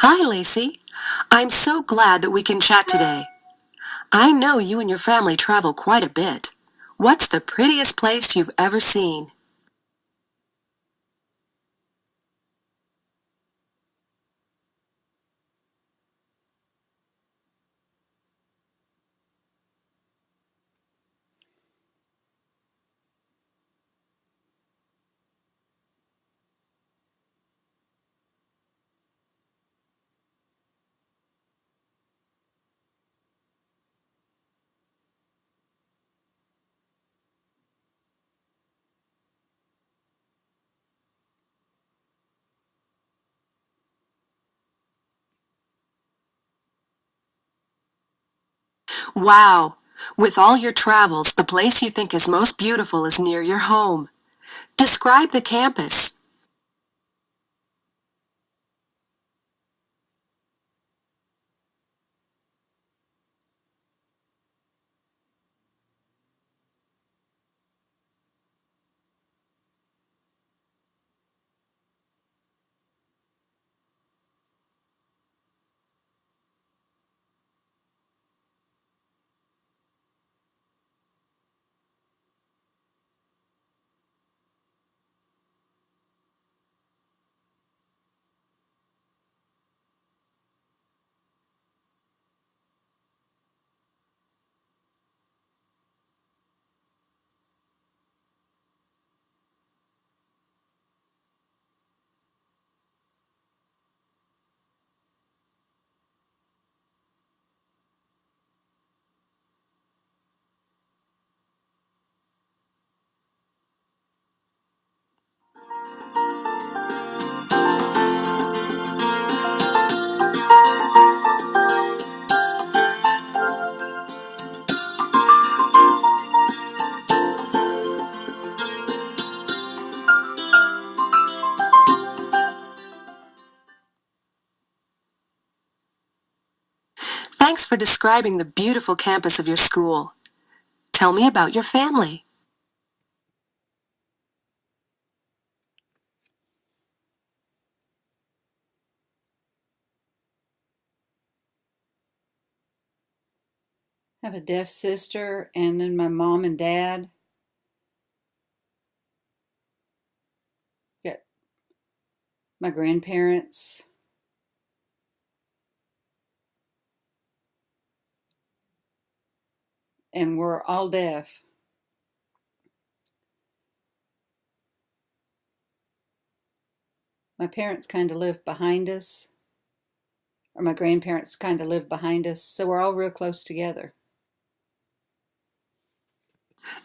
Hi, Lacey. I'm so glad that we can chat today. I know you and your family travel quite a bit. What's the prettiest place you've ever seen? Wow! With all your travels, the place you think is most beautiful is near your home. Describe the campus. Thanks for describing the beautiful campus of your school. Tell me about your family. I have a deaf sister, and then my mom and dad. Got my grandparents, and we're all deaf. My parents kind of live behind us, or my grandparents kind of live behind us, so we're all real close together.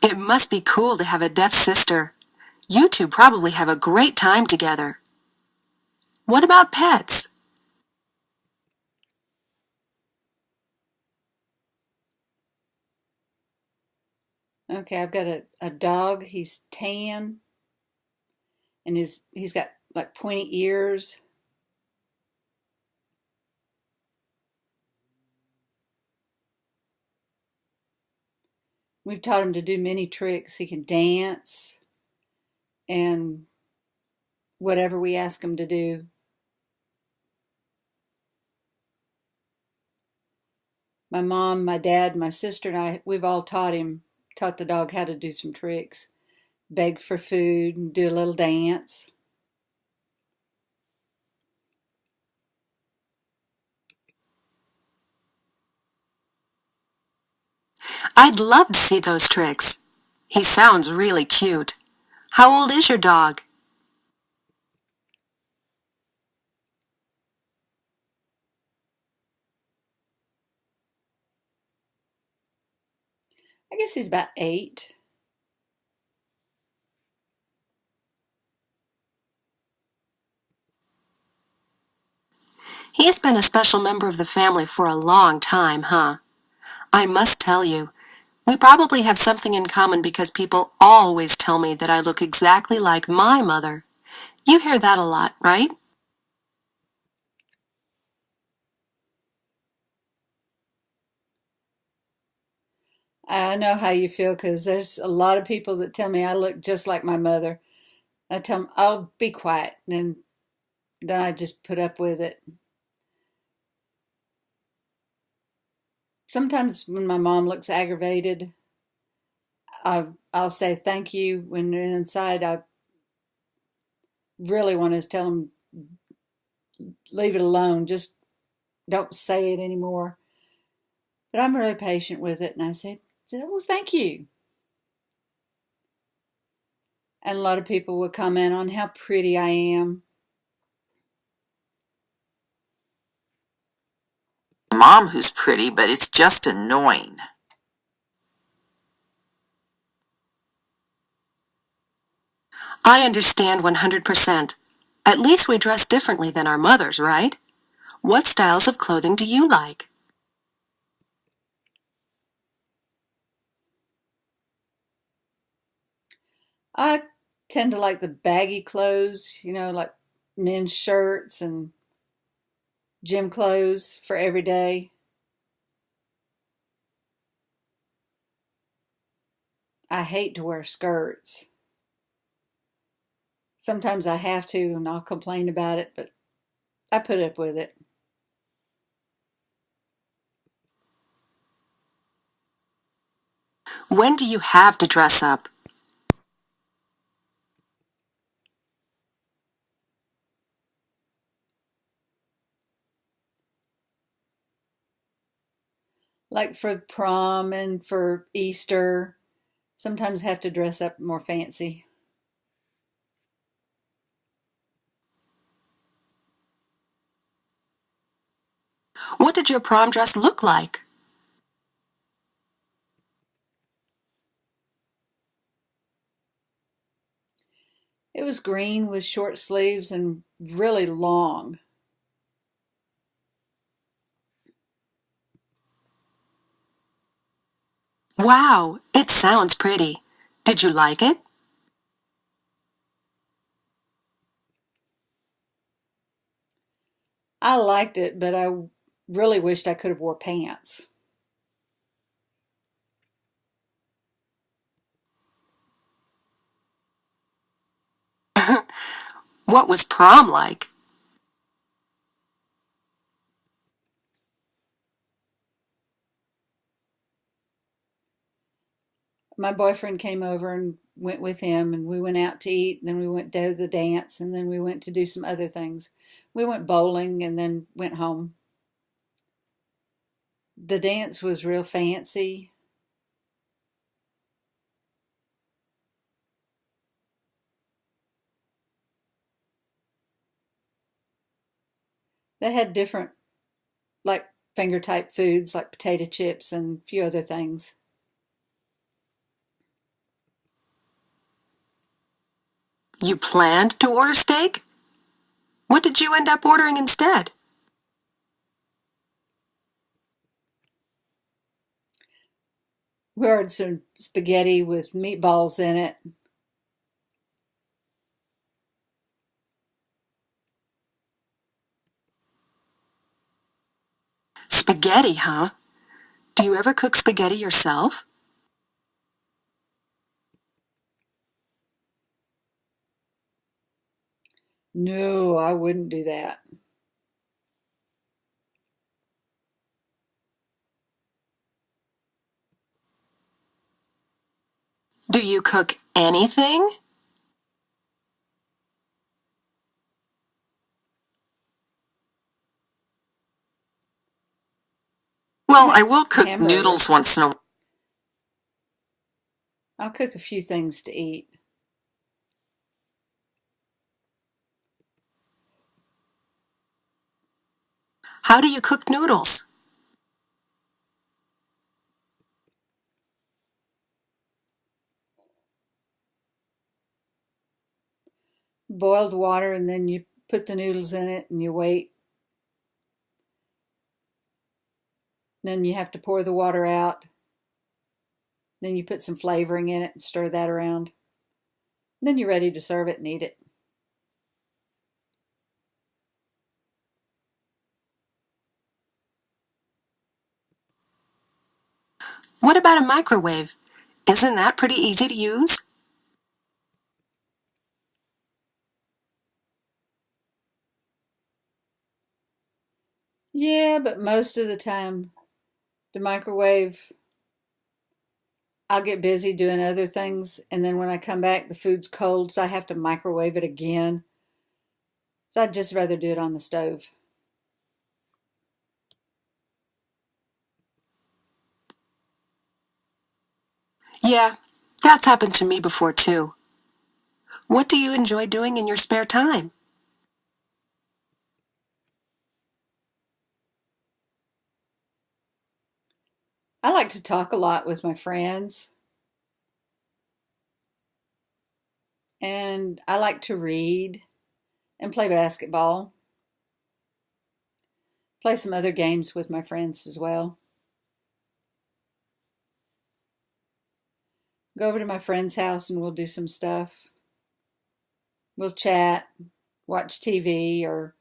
It must be cool to have a deaf sister. You two probably have a great time together. What about pets? Okay, I've got a dog. He's tan, and he's got like pointy ears. We've taught him to do many tricks. He can dance and whatever we ask him to do. My mom, my dad, my sister, and I, we've all taught the dog how to do some tricks, beg for food, and do a little dance. I'd love to see those tricks. He sounds really cute. How old is your dog? I guess he's about 8. He's been a special member of the family for a long time, huh? I must tell you, we probably have something in common because people always tell me that I look exactly like my mother. You hear that a lot, right? I know how you feel because there's a lot of people that tell me I look just like my mother. I tell them, "I'll be quiet," and then I just put up with it. Sometimes when my mom looks aggravated, I'll say thank you when inside I really want to tell them leave it alone. Just don't say it anymore. But I'm really patient with it, and I said, well, thank you. And a lot of people will comment on how pretty I am. Mom who's pretty, but it's just annoying. I understand 100%. At least we dress differently than our mothers, right? What styles of clothing do you like? I tend to like the baggy clothes, like men's shirts and gym clothes for every day. I hate to wear skirts. Sometimes I have to and I'll complain about it, but I put up with it. When do you have to dress up? Like for prom and for Easter, sometimes have to dress up more fancy. What did your prom dress look like? It was green with short sleeves and really long. Wow, it sounds pretty. Did you like it? I liked it, but I really wished I could have wore pants. What was prom like? My boyfriend came over and went with him, and we went out to eat, and then we went to the dance, and then we went to do some other things. We went bowling and then went home. The dance was real fancy. They had different, like, finger type foods like potato chips and a few other things. You planned to order steak? What did you end up ordering instead? We ordered some spaghetti with meatballs in it. Spaghetti, huh? Do you ever cook spaghetti yourself? No, I wouldn't do that. Do you cook anything? Well, I will cook noodles Hamburgers. once in a while. I'll cook a few things to eat. How do you cook noodles? Boiled water, and then you put the noodles in it and you wait. Then you have to pour the water out. Then you put some flavoring in it and stir that around. Then you're ready to serve it and eat it. What about a microwave? Isn't that pretty easy to use? Yeah, but most of the time The microwave, I'll get busy doing other things, and then when I come back, the food's cold, so I have to microwave it again. So I'd just rather do it on the stove. Yeah, that's happened to me before too. What do you enjoy doing in your spare time? I like to talk a lot with my friends, and I like to read and play basketball, play some other games with my friends as well. Go over to my friend's house and we'll do some stuff. We'll chat, watch TV, or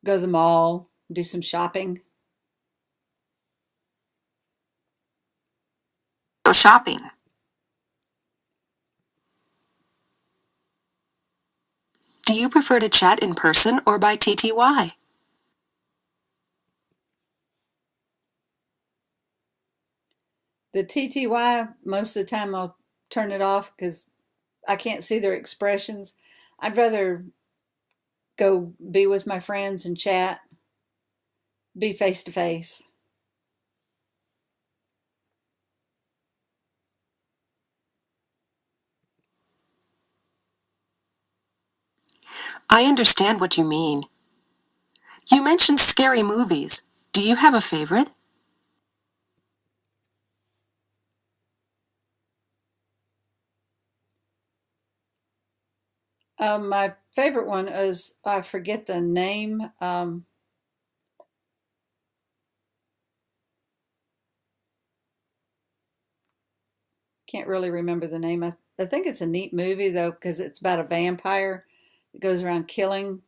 go to the mall, do some shopping. Go shopping. Do you prefer to chat in person or by TTY? The TTY, most of the time I'll turn it off because I can't see their expressions. I'd rather go be with my friends and chat, be face to face. I understand what you mean. You mentioned scary movies. Do you have a favorite? My favorite one is, I forget the name. Can't really remember the name. I think it's a neat movie though because it's about a vampire that goes around killing,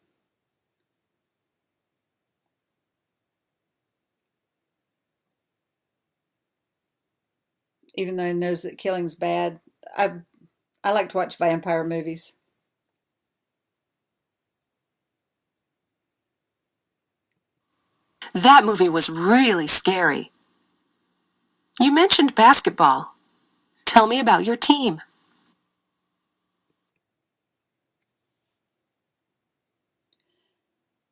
even though he knows that killing's bad. I I like to watch vampire movies. That movie was really scary. You mentioned basketball. Tell me about your team.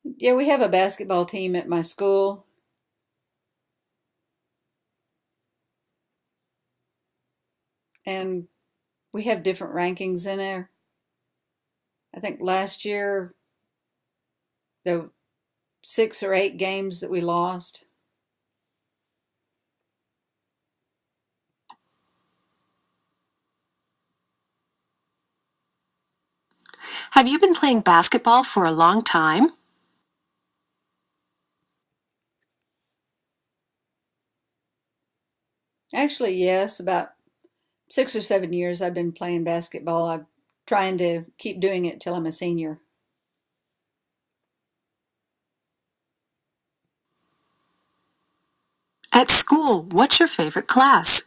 Yeah, we have a basketball team at my school, and we have different rankings in there. I think last year there were 6 or 8 games that we lost. Have you been playing basketball for a long time? Actually, yes, about 6 or 7 years I've been playing basketball. I'm trying to keep doing it till I'm a senior. At school, what's your favorite class?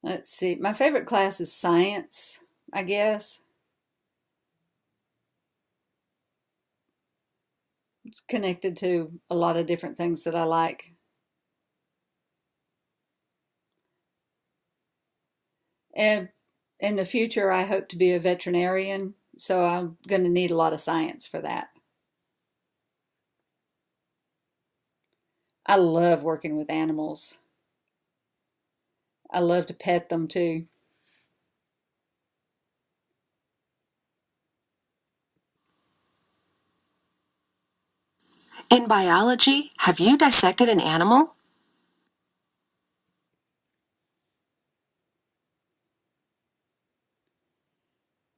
Let's see. My favorite class is science, I guess. It's connected to a lot of different things that I like. And in the future, I hope to be a veterinarian, so I'm going to need a lot of science for that. I love working with animals. I love to pet them too. In biology, have you dissected an animal?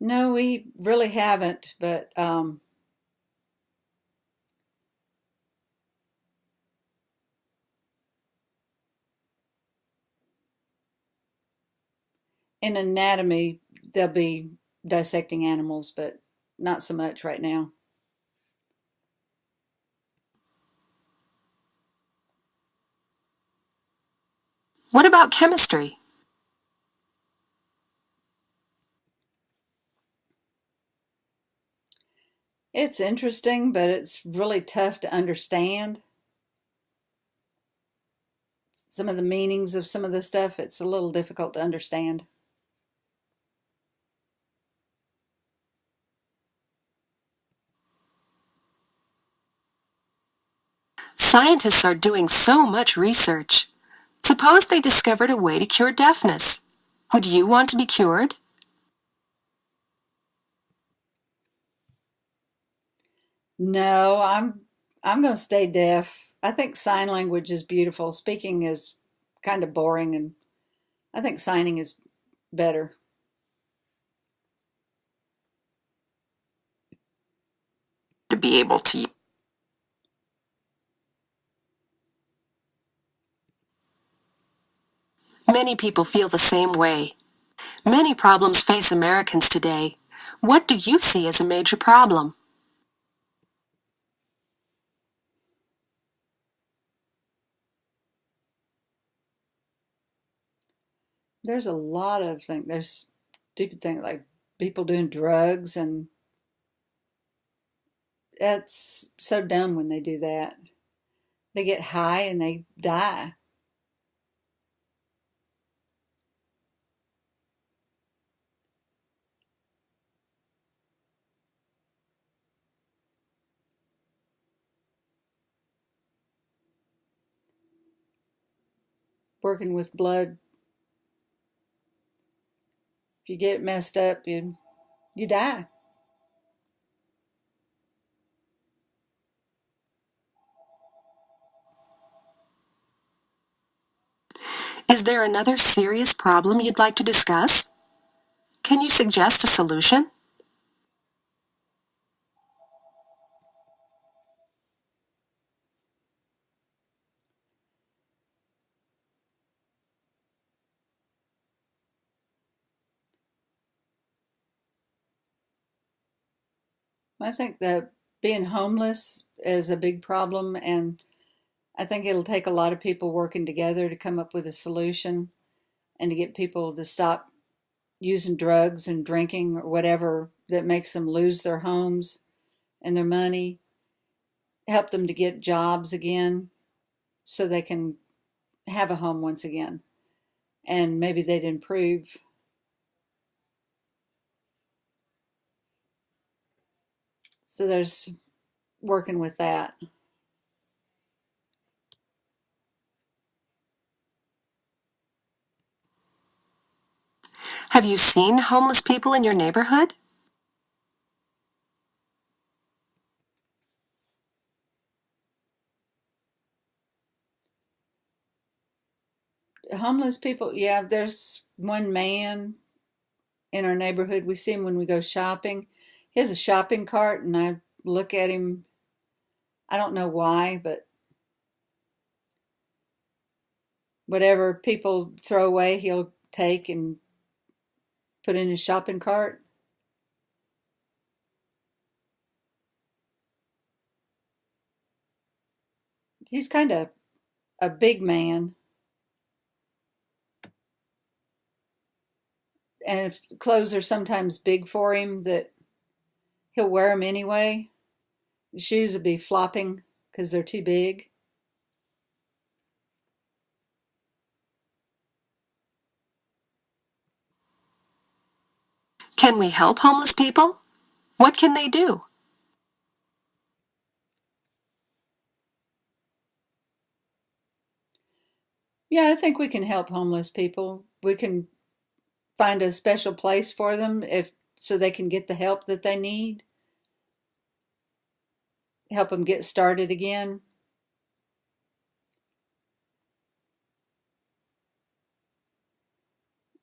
No, we really haven't, but in anatomy, they'll be dissecting animals, but not so much right now. What about chemistry? It's interesting, but it's really tough to understand. Some of the meanings of some of the stuff, it's a little difficult to understand. Scientists are doing so much research. Suppose they discovered a way to cure deafness. Would you want to be cured? No, I'm going to stay deaf. I think sign language is beautiful. Speaking is kind of boring, and I think signing is better. To be able to. Many people feel the same way. Many problems face Americans today. What do you see as a major problem? There's a lot of things. There's stupid things like people doing drugs, and that's so dumb when they do that. They get high and they die. Working with blood, if you get messed up, you die. Is there another serious problem you'd like to discuss? Can you suggest a solution? I think that being homeless is a big problem, and I think it'll take a lot of people working together to come up with a solution and to get people to stop using drugs and drinking or whatever that makes them lose their homes and their money, help them to get jobs again so they can have a home once again, and maybe they'd improve. So there's working with that. Have you seen homeless people in your neighborhood? Homeless people, yeah, there's one man in our neighborhood. We see him when we go shopping. He has a shopping cart, and I look at him. I don't know why, but whatever people throw away, he'll take and put in his shopping cart. He's kind of a big man, and if clothes are sometimes big for him, that he'll wear them anyway. The shoes will be flopping because they're too big. Can we help homeless people? What can they do? Yeah, I think we can help homeless people. We can find a special place for them if so they can get the help that they need. Help them get started again.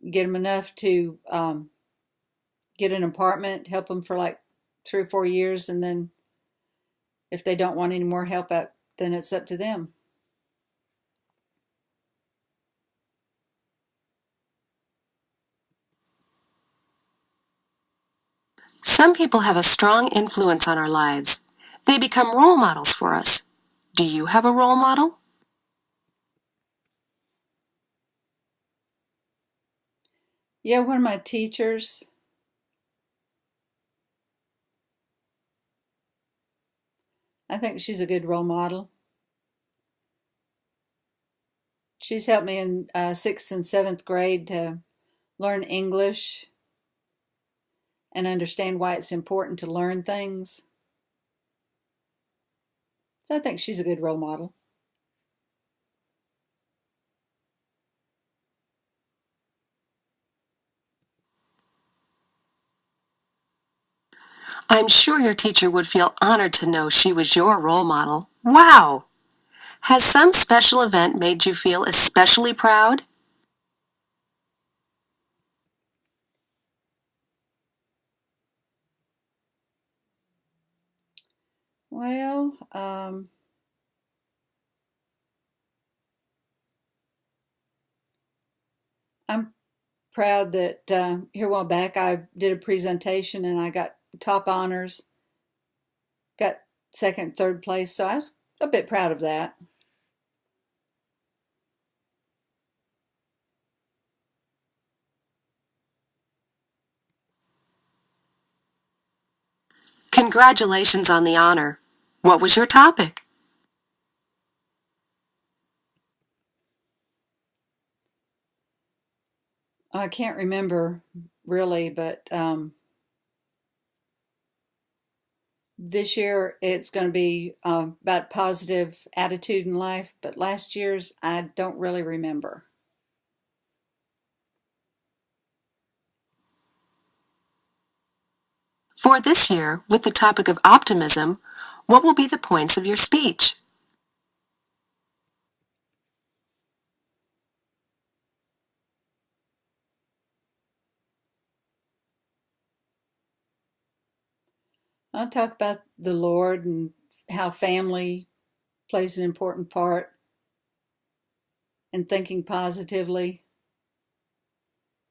Get them enough to get an apartment. Help them for like 3 or 4 years, and then if they don't want any more help out, then it's up to them. Some people have a strong influence on our lives. They become role models for us. Do you have a role model? Yeah, one of my teachers, I think she's a good role model. She's helped me in 6th and 7th grade to learn English and understand why it's important to learn things. So I think she's a good role model. I'm sure your teacher would feel honored to know she was your role model. Wow! Has some special event made you feel especially proud? Well, I'm proud that here a while back I did a presentation and I got top honors, got second, third place. So I was a bit proud of that. Congratulations on the honor. What was your topic? I can't remember really, but this year it's going to be about positive attitude in life, but last year's I don't really remember. For this year, with the topic of optimism, what will be the points of your speech? I'll talk about the Lord and how family plays an important part in thinking positively,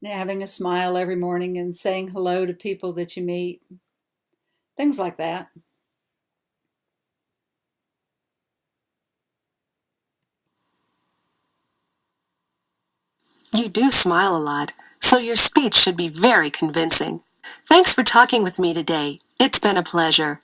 having a smile every morning and saying hello to people that you meet, things like that. You do smile a lot, so your speech should be very convincing. Thanks for talking with me today. It's been a pleasure.